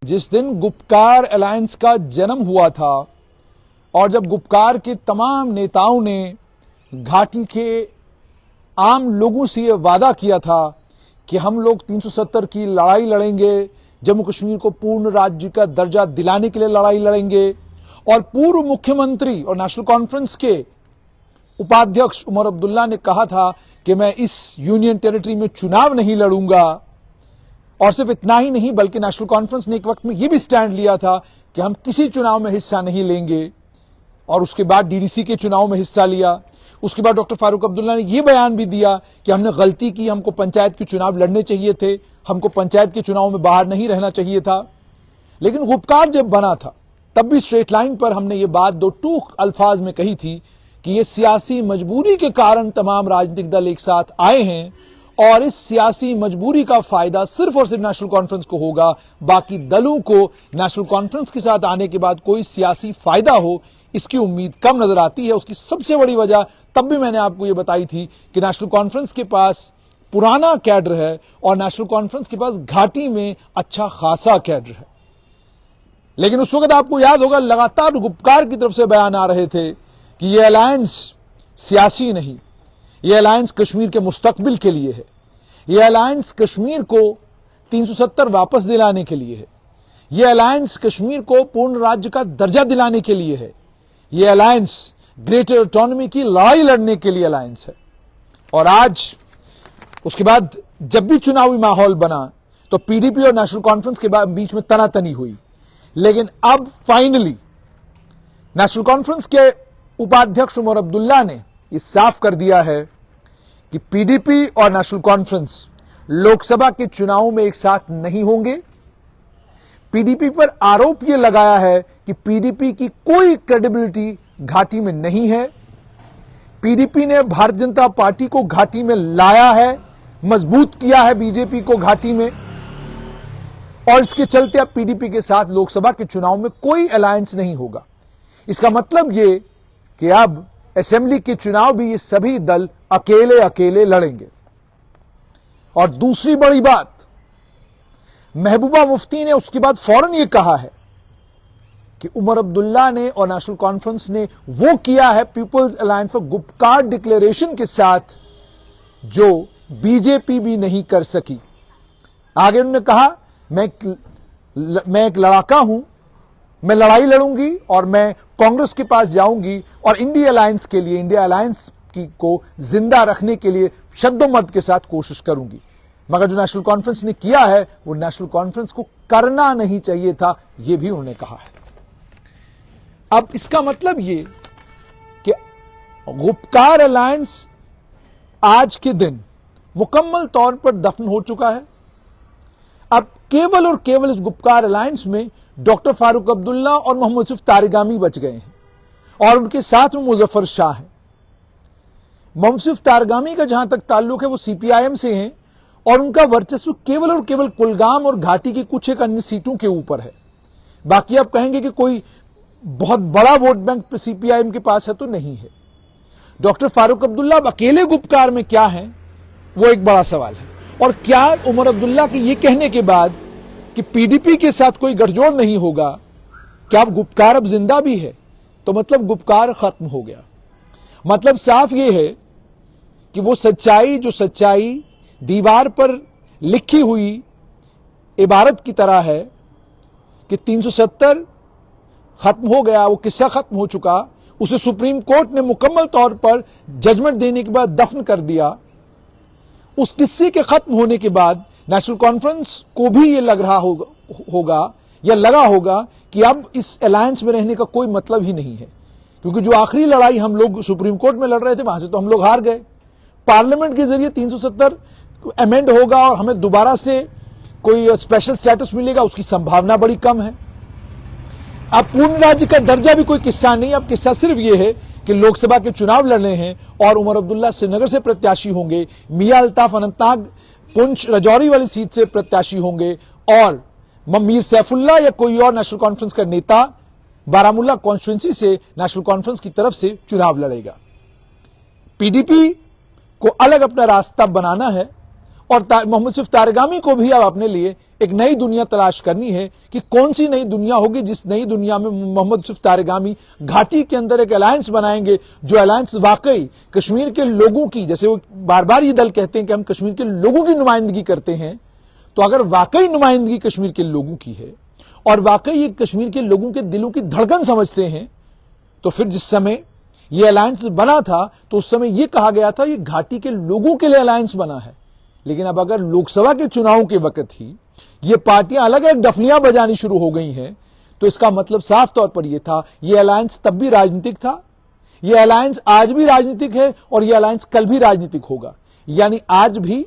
जिस दिन गुपकार अलायंस का जन्म हुआ था और जब गुपकार के तमाम नेताओं ने घाटी के आम लोगों से यह वादा किया था कि हम लोग 370 की लड़ाई लड़ेंगे, जम्मू कश्मीर को पूर्ण राज्य का दर्जा दिलाने के लिए लड़ाई लड़ेंगे, और पूर्व मुख्यमंत्री और नेशनल कॉन्फ्रेंस के उपाध्यक्ष उमर अब्दुल्ला ने कहा था कि मैं इस यूनियन टेरिटरी में चुनाव नहीं लड़ूंगा। और सिर्फ इतना ही नहीं बल्कि नेशनल कॉन्फ्रेंस ने एक वक्त में यह भी स्टैंड लिया था कि हम किसी चुनाव में हिस्सा नहीं लेंगे, और उसके बाद डीडीसी के चुनाव में हिस्सा लिया। उसके बाद डॉक्टर फारूक अब्दुल्ला ने यह बयान भी दिया कि हमने गलती की, हमको पंचायत के चुनाव लड़ने चाहिए थे, हमको पंचायत के चुनाव में बाहर नहीं रहना चाहिए था। लेकिन गुपकार जब बना था तब भी स्ट्रेट लाइन पर हमने ये बात दो टूक अल्फाज में कही थी कि ये सियासी मजबूरी के कारण तमाम राजनीतिक दल एक साथ आए हैं, और इस सियासी मजबूरी का फायदा सिर्फ और सिर्फ नेशनल कॉन्फ्रेंस को होगा। बाकी दलों को नेशनल कॉन्फ्रेंस के साथ आने के बाद कोई सियासी फायदा हो, इसकी उम्मीद कम नजर आती है। उसकी सबसे बड़ी वजह तब भी मैंने आपको यह बताई थी कि नेशनल कॉन्फ्रेंस के पास पुराना कैडर है और नेशनल कॉन्फ्रेंस के पास घाटी में अच्छा खासा कैडर है। लेकिन उस वक्त आपको याद होगा लगातार गुपकार की तरफ से बयान आ रहे थे कि यह अलायंस सियासी नहीं, यह अलायंस कश्मीर के मुस्तकबिल के लिए है, यह अलायंस कश्मीर को 370 वापस दिलाने के लिए है, यह अलायंस कश्मीर को पूर्ण राज्य का दर्जा दिलाने के लिए है, यह अलायंस ग्रेटर ऑटोनॉमी की लड़ाई लड़ने के लिए अलायंस है। और आज उसके बाद जब भी चुनावी माहौल बना तो पीडीपी और नेशनल कॉन्फ्रेंस के बीच में तनातनी हुई। लेकिन अब फाइनली नेशनल कॉन्फ्रेंस के उपाध्यक्ष उमर अब्दुल्ला ने यह साफ कर दिया है कि पीडीपी और नेशनल कॉन्फ्रेंस लोकसभा के चुनावों में एक साथ नहीं होंगे। पीडीपी पर आरोप यह लगाया है कि पीडीपी की कोई क्रेडिबिलिटी घाटी में नहीं है। पीडीपी ने भारतीय जनता पार्टी को घाटी में लाया है, मजबूत किया है बीजेपी को घाटी में, और इसके चलते अब पीडीपी के साथ लोकसभा के चुनाव में कोई अलायंस नहीं होगा। इसका मतलब यह कि अब असेंबली के चुनाव भी ये सभी दल अकेले अकेले लड़ेंगे। और दूसरी बड़ी बात, महबूबा मुफ्ती ने उसके बाद फौरन ये कहा है कि उमर अब्दुल्ला ने और नेशनल कॉन्फ्रेंस ने वो किया है people's alliance for Gupkar declaration के साथ जो बीजेपी भी नहीं कर सकी। आगे उन्होंने कहा मैं एक लड़ाका हूं, मैं लड़ाई लड़ूंगी और मैं कांग्रेस के पास जाऊंगी और इंडिया अलायंस के लिए, इंडिया अलायंस को जिंदा रखने के लिए शब्दोमत के साथ कोशिश करूंगी। मगर जो नेशनल कॉन्फ्रेंस ने किया है वो नेशनल कॉन्फ्रेंस को करना नहीं चाहिए था, यह भी उन्होंने कहा है। अब इसका मतलब ये कि गुपकार अलायंस आज के दिन मुकम्मल तौर पर दफन हो चुका है। अब केवल और केवल इस गुपकार अलायंस में डॉक्टर फारूक अब्दुल्ला और मोहम्मद यूसुफ तारिगामी बच गए हैं, और उनके साथ में मुजफ्फर शाह है। मोहम्मद यूसुफ तारिगामी का जहां तक ताल्लुक है वो सीपीआईएम से हैं, और उनका वर्चस्व केवल और केवल कुलगाम और घाटी की कुछ एक अन्य सीटों के ऊपर है। बाकी आप कहेंगे कि कोई बहुत बड़ा वोट बैंक सीपीआईएम के पास है, तो नहीं है। डॉक्टर फारूक अब्दुल्ला अकेले गुपकार में क्या है वो एक बड़ा सवाल है। और क्या उमर अब्दुल्ला के ये कहने के बाद कि पीडीपी के साथ कोई गठजोड़ नहीं होगा, क्या अब गुपकार अब जिंदा भी है? तो मतलब गुपकार खत्म हो गया। मतलब साफ ये है कि वो सच्चाई जो सच्चाई दीवार पर लिखी हुई इबारत की तरह है कि 370 खत्म हो गया, वो किस्सा खत्म हो चुका, उसे सुप्रीम कोर्ट ने मुकम्मल तौर पर जजमेंट देने के बाद दफन कर दिया। उस किस्से के खत्म होने के बाद नेशनल कॉन्फ्रेंस को भी ये लग रहा होगा या लगा होगा कि अब इस अलायंस में रहने का कोई मतलब ही नहीं है, क्योंकि जो आखिरी लड़ाई हम लोग सुप्रीम कोर्ट में लड़ रहे थे वहां से तो हम लोग हार गए। पार्लियामेंट के जरिए 370 अमेंड होगा और हमें दोबारा से कोई स्पेशल स्टेटस मिलेगा, उसकी संभावना बड़ी कम है। अब पूर्ण राज्य का दर्जा भी कोई किस्सा नहीं, अब किस्सा सिर्फ ये है कि लोकसभा के चुनाव लड़ने हैं और उमर अब्दुल्ला श्रीनगर से प्रत्याशी होंगे, मियां अल्ताफ अनंतनाग पुंछ राजौरी वाली सीट से प्रत्याशी होंगे, और मीर सैफुल्ला या कोई और नेशनल कॉन्फ्रेंस का नेता बारामूला कॉन्स्टिट्यूंसी से नेशनल कॉन्फ्रेंस की तरफ से चुनाव लड़ेगा। पीडीपी को अलग अपना रास्ता बनाना है और मोहम्मद यूसुफ तारिगामी को भी अब अपने लिए एक नई दुनिया तलाश करनी है कि कौन सी नई दुनिया होगी, जिस नई दुनिया में मोहम्मद यूसुफ तारिगामी घाटी के अंदर एक अलायंस बनाएंगे, जो अलायंस वाकई कश्मीर के लोगों की, जैसे वो बार बार ये दल कहते हैं कि हम कश्मीर के लोगों की नुमाइंदगी करते हैं, तो अगर वाकई नुमाइंदगी कश्मीर के लोगों की है और वाकई ये कश्मीर के लोगों के दिलों की धड़कन समझते हैं, तो फिर जिस समय ये अलायंस बना था तो उस समय ये कहा गया था ये घाटी के लोगों के लिए अलायंस बना है। लेकिन अब अगर लोकसभा के चुनाव के वक्त ही ये पार्टियां अलग अलग डफलियां बजानी शुरू हो गई हैं, तो इसका मतलब साफ तौर पर यह था ये अलायंस तब भी राजनीतिक था, ये अलायंस आज भी राजनीतिक है और ये अलायंस कल भी राजनीतिक होगा। यानी आज भी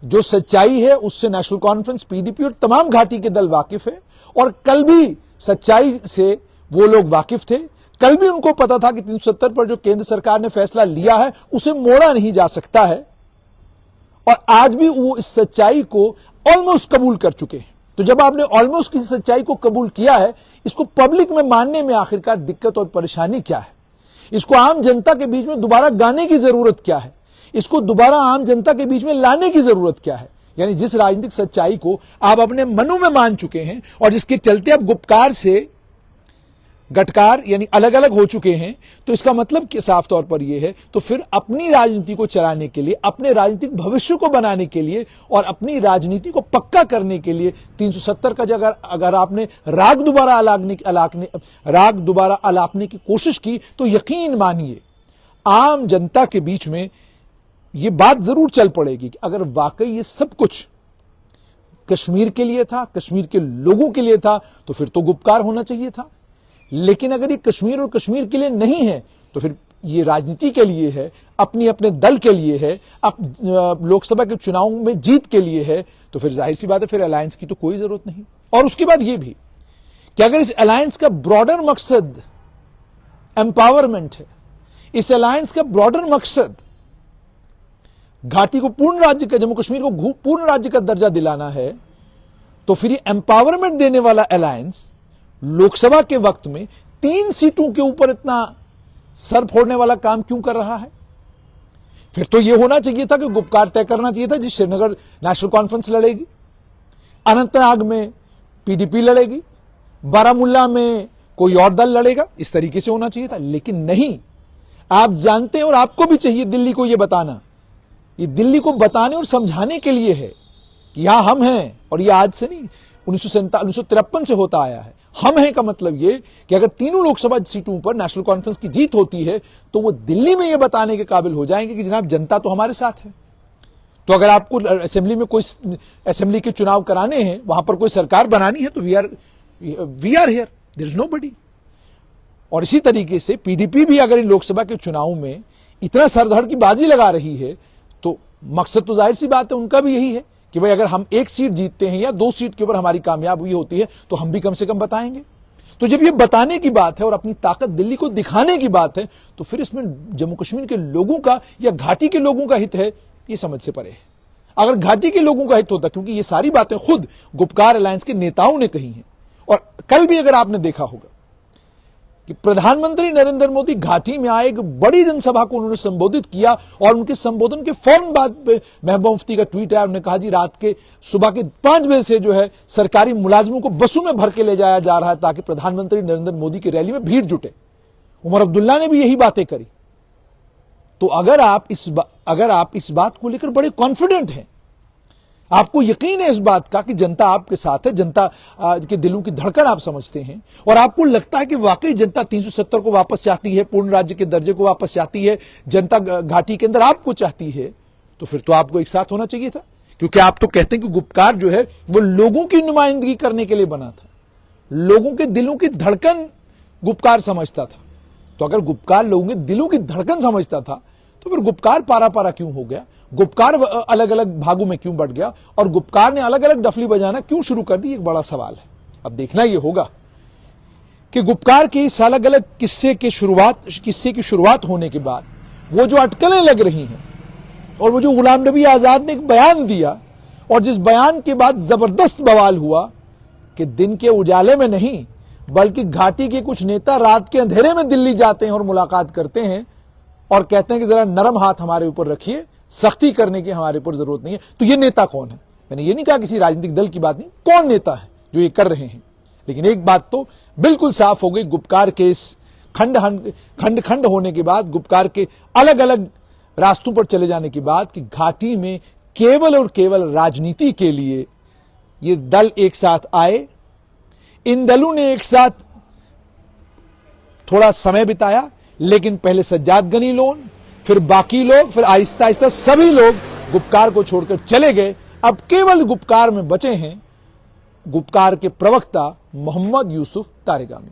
जो सच्चाई है उससे नेशनल कॉन्फ्रेंस, पीडीपी और तमाम घाटी के दल वाकिफ है, और कल भी सच्चाई से वो लोग वाकिफ थे। कल भी उनको पता था कि 370 पर जो केंद्र सरकार ने फैसला लिया है उसे मोड़ा नहीं जा सकता है, और आज भी वो इस सच्चाई को ऑलमोस्ट कबूल कर चुके हैं। तो जब आपने ऑलमोस्ट किसी सच्चाई को कबूल किया है, इसको पब्लिक में मानने में आखिरकार दिक्कत और परेशानी क्या है? इसको आम जनता के बीच में दोबारा गाने की जरूरत क्या है? इसको दोबारा आम जनता के बीच में लाने की जरूरत क्या है? यानी जिस राजनीतिक सच्चाई को आप अपने मनों में मान चुके हैं और जिसके चलते आप गुपकार से गटकार यानी अलग अलग हो चुके हैं, तो इसका मतलब कि साफ तौर पर यह है, तो फिर अपनी राजनीति को चलाने के लिए, अपने राजनीतिक भविष्य को बनाने के लिए और अपनी राजनीति को पक्का करने के लिए 370 का जगह अगर आपने राग दोबारा अलापने की कोशिश की, तो यकीन मानिए आम जनता के बीच में यह बात जरूर चल पड़ेगी कि अगर वाकई ये सब कुछ कश्मीर के लिए था, कश्मीर के लोगों के लिए था, तो फिर तो गुपकार होना चाहिए था। लेकिन अगर ये कश्मीर और कश्मीर के लिए नहीं है, तो फिर ये राजनीति के लिए है, अपने दल के लिए है, लोकसभा के चुनाव में जीत के लिए है, तो फिर जाहिर सी बात है फिर अलायंस की तो कोई जरूरत नहीं। और उसके बाद ये भी कि अगर इस अलायंस का ब्रॉडर मकसद एम्पावरमेंट है, इस अलायंस का ब्रॉडर मकसद घाटी को पूर्ण राज्य का, जम्मू कश्मीर को पूर्ण राज्य का दर्जा दिलाना है, तो फिर ये एम्पावरमेंट देने वाला अलायंस लोकसभा के वक्त में 3 सीटों के ऊपर इतना सर फोड़ने वाला काम क्यों कर रहा है? फिर तो यह होना चाहिए था कि गुपकार तय करना चाहिए था, जिस श्रीनगर नेशनल कॉन्फ्रेंस लड़ेगी, अनंतनाग में पीडीपी लड़ेगी, बारामूला में कोई और दल लड़ेगा, इस तरीके से होना चाहिए था। लेकिन नहीं, आप जानते हैं और आपको भी चाहिए दिल्ली को यह बताना, ये दिल्ली को बताने और समझाने के लिए है कि यहां हम हैं, और यह आज से नहीं 1953 से होता आया है। हम हैं का मतलब यह कि अगर तीनों लोकसभा सीटों पर नेशनल कॉन्फ्रेंस की जीत होती है, तो वो दिल्ली में यह बताने के काबिल हो जाएंगे कि जनाब जनता तो हमारे साथ है। तो अगर आपको असेंबली में कोई असेंबली के चुनाव कराने हैं, वहां पर कोई सरकार बनानी है, तो we are here, there is nobody. और इसी तरीके से पीडीपी भी अगर इन लोकसभा के चुनाव में इतना सरधड़ की बाजी लगा रही है, तो मकसद तो जाहिर सी बात है उनका भी यही है कि भाई अगर हम 1 सीट जीतते हैं या 2 सीट के ऊपर हमारी कामयाबी होती है, तो हम भी कम से कम बताएंगे। तो जब ये बताने की बात है और अपनी ताकत दिल्ली को दिखाने की बात है, तो फिर इसमें जम्मू कश्मीर के लोगों का या घाटी के लोगों का हित है, ये समझ से परे है। अगर घाटी के लोगों का हित होता, क्योंकि ये सारी बातें खुद गुपकार अलायंस के नेताओं ने कही हैं, और कल भी अगर आपने देखा होगा कि प्रधानमंत्री नरेंद्र मोदी घाटी में आए, एक बड़ी जनसभा को उन्होंने संबोधित किया, और उनके संबोधन के फौरन बाद महबूबा मुफ्ती का ट्वीट आया, उन्होंने कहा जी रात के सुबह के 5 बजे से जो है सरकारी मुलाजिमों को बसों में भर के ले जाया जा रहा है ताकि प्रधानमंत्री नरेंद्र मोदी की रैली में भीड़ जुटे। उमर अब्दुल्ला ने भी यही बातें करी। तो अगर आप इस बात को लेकर बड़े कॉन्फिडेंट हैं, आपको यकीन है इस बात का कि जनता आपके साथ है, जनता के दिलों की धड़कन आप समझते हैं, और आपको लगता है कि वाकई जनता 370 को वापस चाहती है, पूर्ण राज्य के दर्जे को वापस चाहती है, जनता घाटी के अंदर आपको चाहती है, तो फिर तो आपको एक साथ होना चाहिए था। क्योंकि आप तो कहते हैं कि गुपकार जो है वो लोगों की नुमाइंदगी करने के लिए बना था, लोगों के दिलों की धड़कन गुपकार समझता था। तो अगर गुपकार लोगों के दिलों की धड़कन समझता था, तो फिर गुपकार पारा पारा क्यों हो गया? गुपकार अलग अलग भागों में क्यों बढ़ गया? और गुपकार ने अलग अलग डफली बजाना क्यों शुरू कर दी? एक बड़ा सवाल है। अब देखना यह होगा कि गुपकार के इस अलग अलग किस्से की शुरुआत होने के बाद वो जो अटकलें लग रही हैं, और वो जो गुलाम नबी आजाद ने एक बयान दिया, और जिस बयान के बाद जबरदस्त बवाल हुआ कि दिन के उजाले में नहीं बल्कि घाटी के कुछ नेता रात के अंधेरे में दिल्ली जाते हैं और मुलाकात करते हैं और कहते हैं कि जरा नरम हाथ हमारे ऊपर रखिए, सख्ती करने की हमारे ऊपर जरूरत नहीं है। तो ये नेता कौन है? मैंने ये नहीं कहा किसी राजनीतिक दल की बात नहीं, कौन नेता है जो ये कर रहे हैं, लेकिन एक बात तो बिल्कुल साफ हो गई, गुपकार के इस खंड खंड होने के बाद, गुपकार के अलग अलग रास्तों पर चले जाने के बाद, कि घाटी में केवल और केवल राजनीति के लिए ये दल एक साथ आए। इन दलों ने एक साथ थोड़ा समय बिताया, लेकिन पहले सज्जाद गनी लोन, फिर बाकी लोग, फिर आहिस्ता आहिस्ता सभी लोग गुपकार को छोड़कर चले गए। अब केवल गुपकार में बचे हैं गुपकार के प्रवक्ता मोहम्मद यूसुफ तारेगामी।